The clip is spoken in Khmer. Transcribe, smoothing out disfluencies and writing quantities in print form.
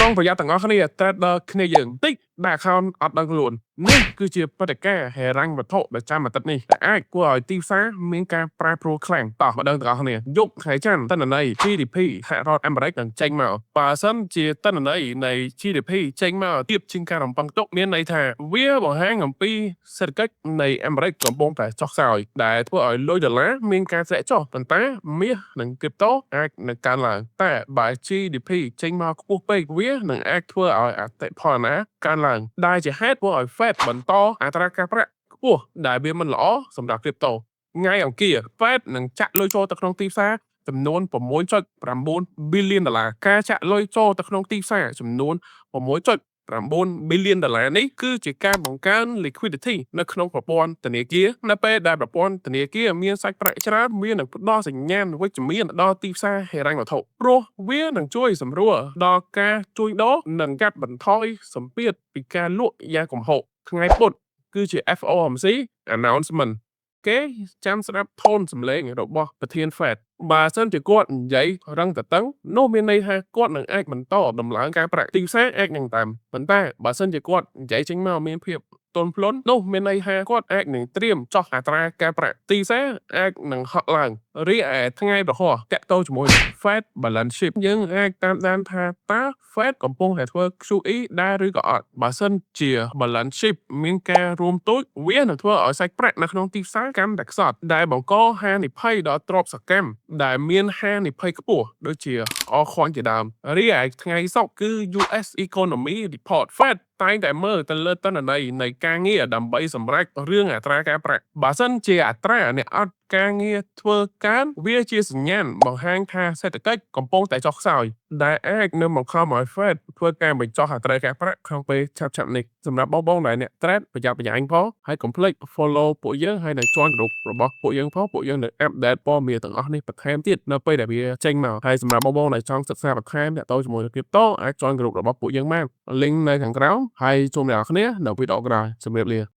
ងប្រយ័ត្នទាំងអស់គ្នា Trader គ្នាយើងតិចដែល account អត់ដឹងខ្លួននេះគឺជាបដិការហេរ៉ាញ់វត្ថុប្រចាំអាទិត្យនេះដែលអាចគួរឲ្យទីផ្សារមានការប្រែប្រួលខ្លាំងតោះមកដឹងទាំងអស់គ្នាយប់ថ្ងៃច័ន្ទទិន្នន័យ GDP សហរដ្ឋអាមេរិកនឹងចេញមកបើសិនជាទិន្នន័យនៃ GDP ចេញមកទៀបជាងការរំពឹងទុកមានន័យថាវាបង្ហាញអំពីសេដ្ឋកិច្ចនៃអាមេរិកកំពុងតែចុះខ្សោយដែលធ្វើឲ្យលុយដុល្លារមានការធ្លាក់ចុះប៉ុន្តែមាសនិងគ្រីបតូអាចនឹងកើនឡើងតែបើ GDP ចេញមកខ្ពស់ពេកវានឹងអាចធ្វើឲ្យអតិផរណាកើនឡើងដែលជាហេតុធ្វើឲ្យ Fed បន្តអត្រាការប្រាក់ខ្ពស់ដែលវាមិនល្អសម្រាប់គ្រីបតូថ្ងៃអង្គារ Fed នឹងចាក់លុយចូលទៅក្នុងទីផ្សារចំនួន 6.9 billion ដុល្លារការចាក់លុយចូលទៅក្នុងទីផ្សារចំនួន 6.9 billion ដុល្លារនេះគឺជាការបង្កើន liquidity នៅក្នុងប្រព័ន្ធធនាគារនៅពេលដែលប្រព័ន្ធធនាគារមានសាច់ប្រាក់ច្រើនវានឹងផ្ដល់សញ្ញាណវិជ្ជមានដល់ទីផ្សារហិរញ្ញវត្ថុព្រោះវានឹងជួយសម្រួលដល់ការជួញដូរនិងកាត់បន្ថយសម្ពាធពីការលក់យ៉ាងគំហុកថ្ងៃពុធគឺជា FOMC announcement គេចាំស្ដាប់ថូនសម្លេងរបស់ប្រធាន Fed បើសិនជាគាត់និយាយរឹងតឹងនោះមានន័យថាគាត់នឹងអាចបន្តដំឡើងការប្រាក់ទីផ្សារអាចនឹងតាមប៉ុន្តែបើសិនជាគាត់និយាយចេញមកមានភាពទន់ភ្លន់នោះមានន័យថាគាត់អាចនឹងត្រៀមចោះអត្រាការប្រាក់ទីផ្សារអាចនឹងហក់ឡើងរីឯថ្ងៃប្រហោះតាក់ទងជាមួយ Fed balance sheet យើងអាចតាមដានថាតើ Fed កំពុងតែធ្វើ QE ដែរឬក៏អត់បើសិនជា balance sheet មានការរួមទូចវានឹងធ្វើឲ្យសាច់ប្រាក់នៅក្នុងទីផ្សារកាន់តែខ្សត់ដែលបង្កហានិភ័យដល់ទ្រព្យសកម្មដែលមានហានិភ័យខ្ពស់ដូចជាអខ្វាញ់ជាដើមរីឯថ្ងៃសុក្រគឺ US Economy Report Fed តែងតែមើលទៅលើទិន្នន័យនៃការងារដើម្បីសម្រេចរឿងអត្រាការប្រាក់បើសិនជាអត្រាអ្នកអត់ការងារធ្វើកើនវាជាសញ្ញាណបង្ហាញថាសេដ្ឋកិច្ចកំពុងតែចុះខ្សោយដែលអាចនឹងបង្ខំឲ្យ Fed ធ្វើការបញ្ចុះអត្រាការប្រាក់ក្នុងពេលឆាប់ៗនេះសម្រាប់បងដែលអ្នក trade ប្រយ័ត្នប្រយែងផងហើយកុំភ្លេច follow ពួកយើងហើយនៅ join group របស់ពួកយើងផងពួកយើងនឹង update ព័ត៌មានទាំងអស់នេះបន្ថែមទៀតនៅពេលដែលវាចេញមកហើយសម្រាប់បងដែលចង់សិក្សាបន្ថែមទាក់ទងជាមួយនឹង crypto អាច join group របស់ពួកយើងបាន link នៅខាងក្រោមហើយជួបអ្នកនរគ្នានៅវីដេអូក្រោយជម្រាបលា